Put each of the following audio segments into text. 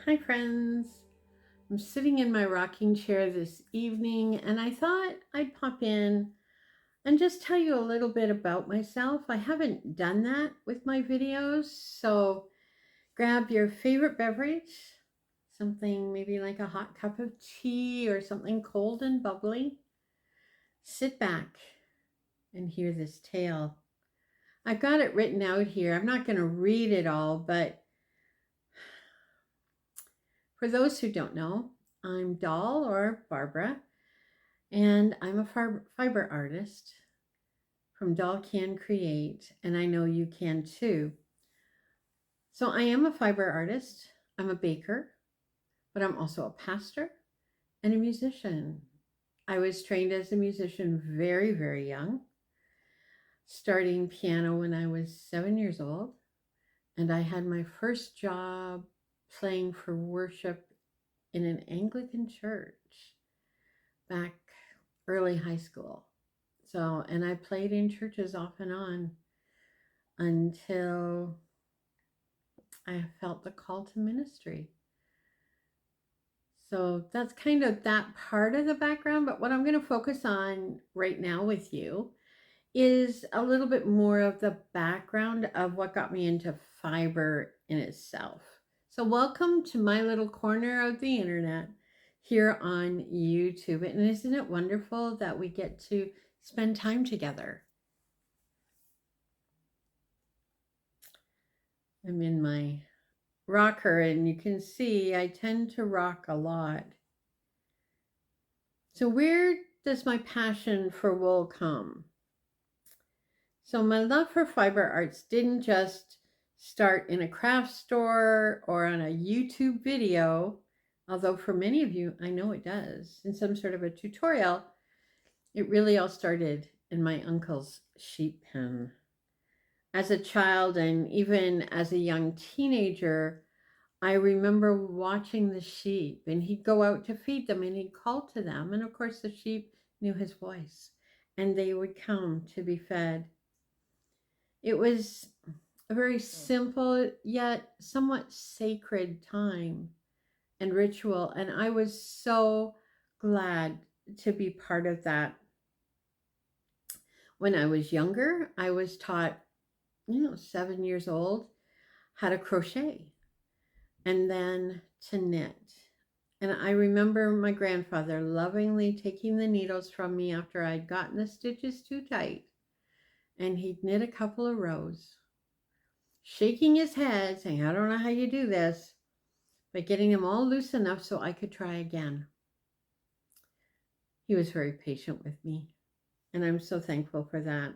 Hi, friends. I'm sitting in my rocking chair this evening, and I thought I'd pop in and just tell you a little bit about myself. I haven't done that with my videos, so grab your favorite beverage, something maybe like a hot cup of tea or something cold and bubbly. Sit back and hear this tale. I've got it written out here. I'm not going to read it all, but for those who don't know, I'm Doll or Barbara, and I'm a fiber artist from Doll Can Create, and I know you can too. So I am a fiber artist, I'm a baker, but I'm also a pastor and a musician. I was trained as a musician very, very young, starting piano when I was 7 years old, and I had my first job playing for worship in an Anglican church back early high school. So, and I played in churches off and on until I felt the call to ministry. So that's kind of that part of the background. But what I'm going to focus on right now with you is a little bit more of the background of what got me into fiber in itself. So, welcome to my little corner of the internet here on YouTube. And isn't it wonderful that we get to spend time together? I'm in my rocker, and you can see I tend to rock a lot. So, where does my passion for wool come? So, my love for fiber arts didn't just start in a craft store or on a YouTube video, although for many of you, I know it does, in some sort of a tutorial. It really all started in my uncle's sheep pen. As a child and even as a young teenager, I remember watching the sheep, and he'd go out to feed them and he'd call to them. And of course, the sheep knew his voice and they would come to be fed. It was a very simple yet somewhat sacred time and ritual. And I was so glad to be part of that. When I was younger, I was taught, 7 years old, how to crochet and then to knit. And I remember my grandfather lovingly taking the needles from me after I'd gotten the stitches too tight, and he'd knit a couple of rows, shaking his head, saying, I don't know how you do this, but getting them all loose enough so I could try again. He was very patient with me, and I'm so thankful for that.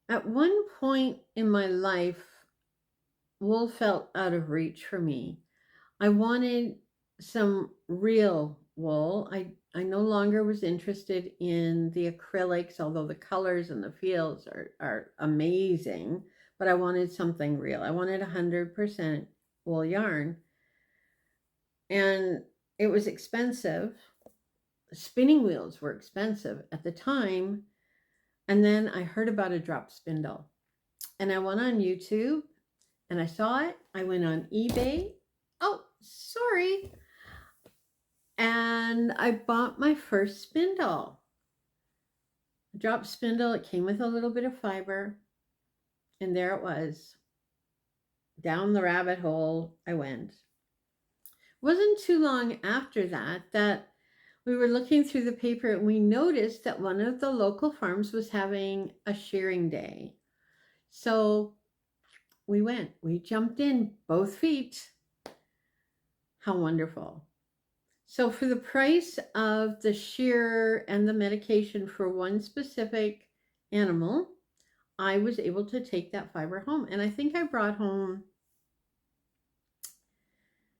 At one point in my life, wool felt out of reach for me. I wanted some real wool. I no longer was interested in the acrylics, although the colors and the feels are amazing. But I wanted something real. I wanted 100% wool yarn. And it was expensive. Spinning wheels were expensive at the time. And then I heard about a drop spindle. And I went on YouTube and I saw it. I went on eBay. Oh, sorry. And I bought my first spindle. A drop spindle. It came with a little bit of fiber. And there it was. Down the rabbit hole I went. It wasn't too long after that we were looking through the paper and we noticed that one of the local farms was having a shearing day. So we went. We jumped in both feet. How wonderful. So, for the price of the shear and the medication for one specific animal, I was able to take that fiber home. And I think I brought home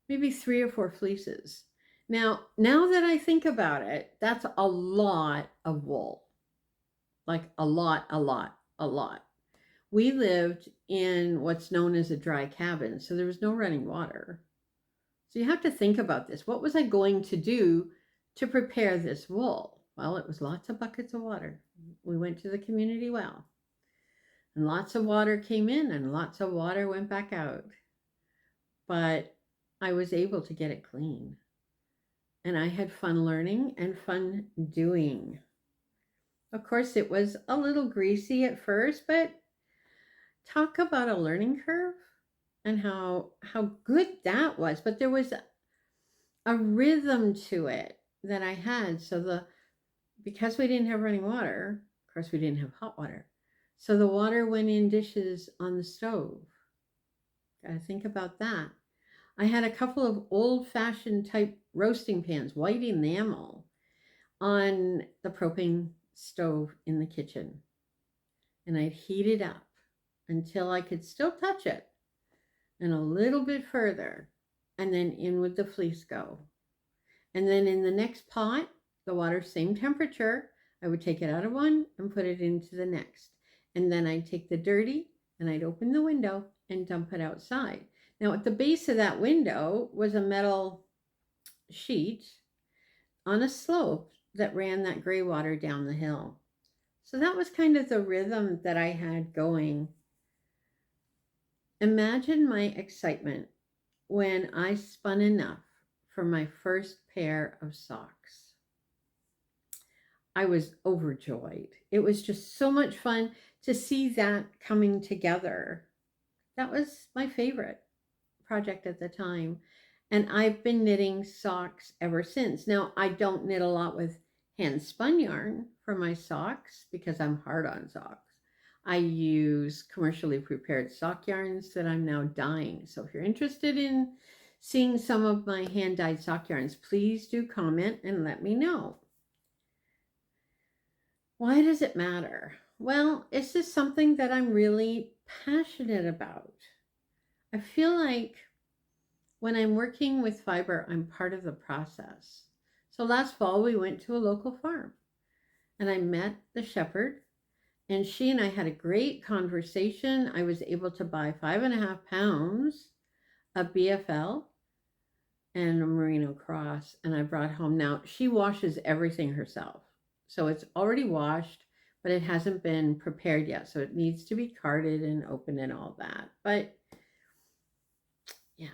maybe 3 or 4 fleeces. Now that I think about it, that's a lot of wool. Like a lot, a lot, a lot. We lived in what's known as a dry cabin, so there was no running water. So you have to think about this. What was I going to do to prepare this wool? Well, it was lots of buckets of water. We went to the community well, and lots of water came in and lots of water went back out. but I was able to get it clean. And I had fun learning and fun doing. Of course, it was a little greasy at first, but talk about a learning curve and how good that was. But there was a rhythm to it that I had. So the because we didn't have running water, of course we didn't have hot water. So the water went in dishes on the stove. Gotta think about that. I had a couple of old fashioned type roasting pans, white enamel, on the propane stove in the kitchen. And I'd heat it up until I could still touch it and a little bit further. And then in would the fleece go. And then in the next pot, the water, same temperature, I would take it out of one and put it into the next. And then I'd take the dirty and I'd open the window and dump it outside. Now, at the base of that window was a metal sheet on a slope that ran that gray water down the hill. So that was kind of the rhythm that I had going. Imagine my excitement when I spun enough for my first pair of socks. I was overjoyed. It was just so much fun to see that coming together. That was my favorite project at the time. And I've been knitting socks ever since. Now, I don't knit a lot with hand spun yarn for my socks because I'm hard on socks. I use commercially prepared sock yarns that I'm now dyeing. So if you're interested in seeing some of my hand dyed sock yarns, please do comment and let me know. Why does it matter? Well, it's just something that I'm really passionate about. I feel like when I'm working with fiber, I'm part of the process. So last fall, we went to a local farm and I met the shepherd, and she and I had a great conversation. I was able to buy 5.5 pounds of BFL and a merino cross, and I brought home. Now, she washes everything herself. So it's already washed, but it hasn't been prepared yet. So it needs to be carded and opened and all that. But yeah,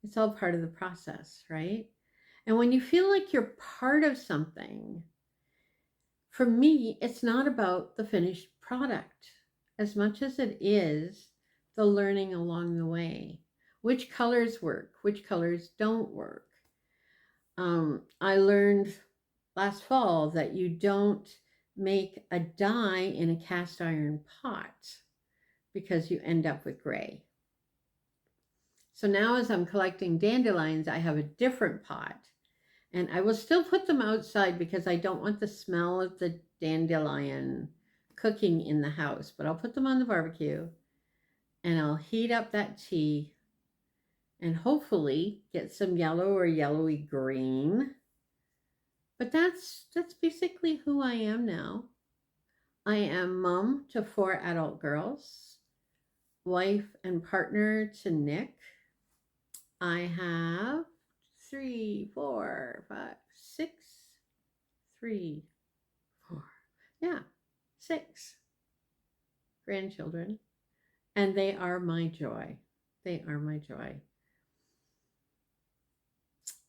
it's all part of the process, right? And when you feel like you're part of something, for me, it's not about the finished product as much as it is the learning along the way. Which colors work, which colors don't work. I learned last fall that you don't make a dye in a cast iron pot because you end up with gray. So now as I'm collecting dandelions, I have a different pot, and I will still put them outside because I don't want the smell of the dandelion cooking in the house, but I'll put them on the barbecue and I'll heat up that tea and hopefully get some yellow or yellowy green. But that's basically who I am now. I am mom to 4 adult girls, wife and partner to Nick. I have 3, 4, 5, 6, 3, 4, yeah, 6 grandchildren, and they are my joy. They are my joy.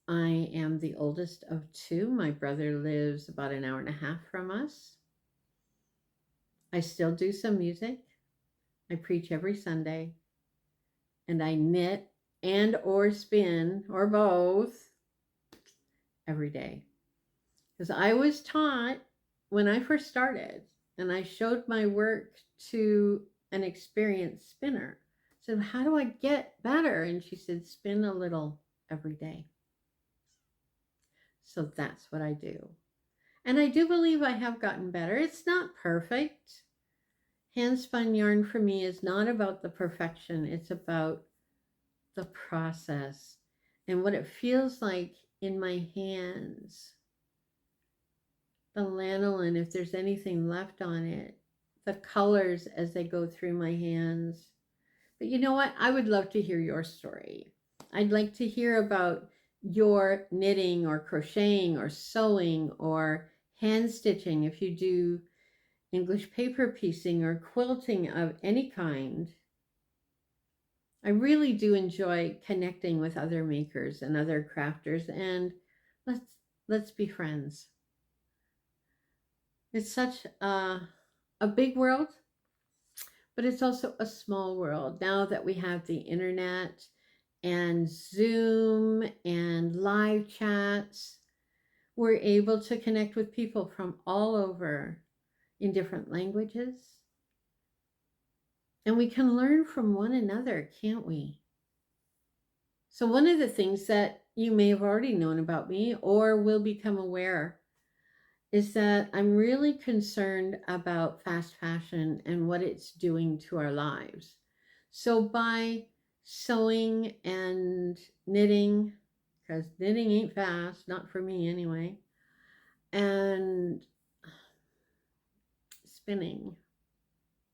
I am the oldest of 2. My brother lives about an hour and a half from us. I still do some music. I preach every Sunday. And I knit and or spin or both every day. Because I was taught when I first started, and I showed my work to an experienced spinner. I said, how do I get better? And she said, spin a little every day. So that's what I do. And I do believe I have gotten better. It's not perfect. Hand spun yarn for me is not about the perfection. It's about the process and what it feels like in my hands. The lanolin, if there's anything left on it, the colors as they go through my hands. But you know what? I would love to hear your story. I'd like to hear about your knitting or crocheting or sewing or hand stitching if you do English paper piecing or quilting of any kind. I really do enjoy connecting with other makers and other crafters, and let's let's be friends. It's such a big world, but it's also a small world now that we have the internet and Zoom and live chats. We're able to connect with people from all over in different languages, and we can learn from one another, can't we? So, one of the things that you may have already known about me or will become aware is that I'm really concerned about fast fashion and what it's doing to our lives. So, by sewing and knitting, because knitting ain't fast, not for me anyway, and spinning.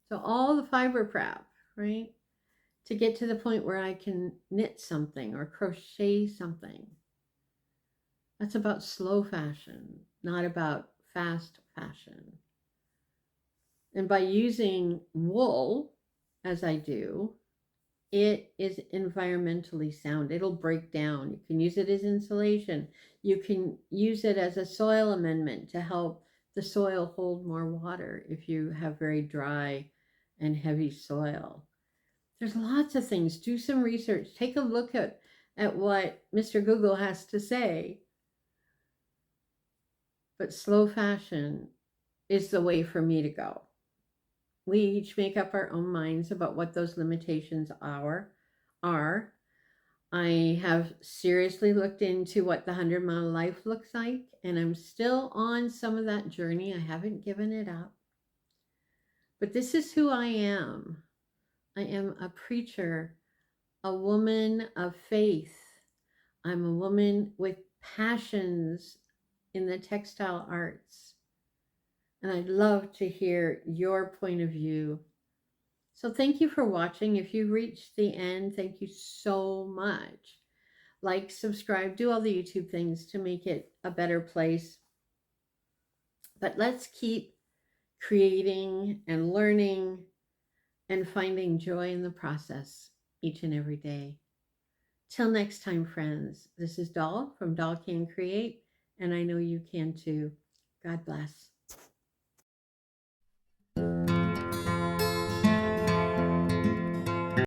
So, all the fiber prep, right? To get to the point where I can knit something or crochet something. That's about slow fashion, not about fast fashion. And by using wool, as I do, it is environmentally sound. It'll break down. You can use it as insulation. You can use it as a soil amendment to help the soil hold more water if you have very dry and heavy soil. There's lots of things. Do some research. Take a look at what Mr. Google has to say. But slow fashion is the way for me to go. We each make up our own minds about what those limitations are. I have seriously looked into what the 100-mile life looks like, and I'm still on some of that journey. I haven't given it up. But this is who I am. I am a preacher, a woman of faith. I'm a woman with passions in the textile arts. And I'd love to hear your point of view. So thank you for watching. If you reached the end, thank you so much. Like, subscribe, do all the YouTube things to make it a better place. But let's keep creating and learning and finding joy in the process each and every day. Till next time, friends, this is Doll from Doll Can Create, and I know you can too. God bless.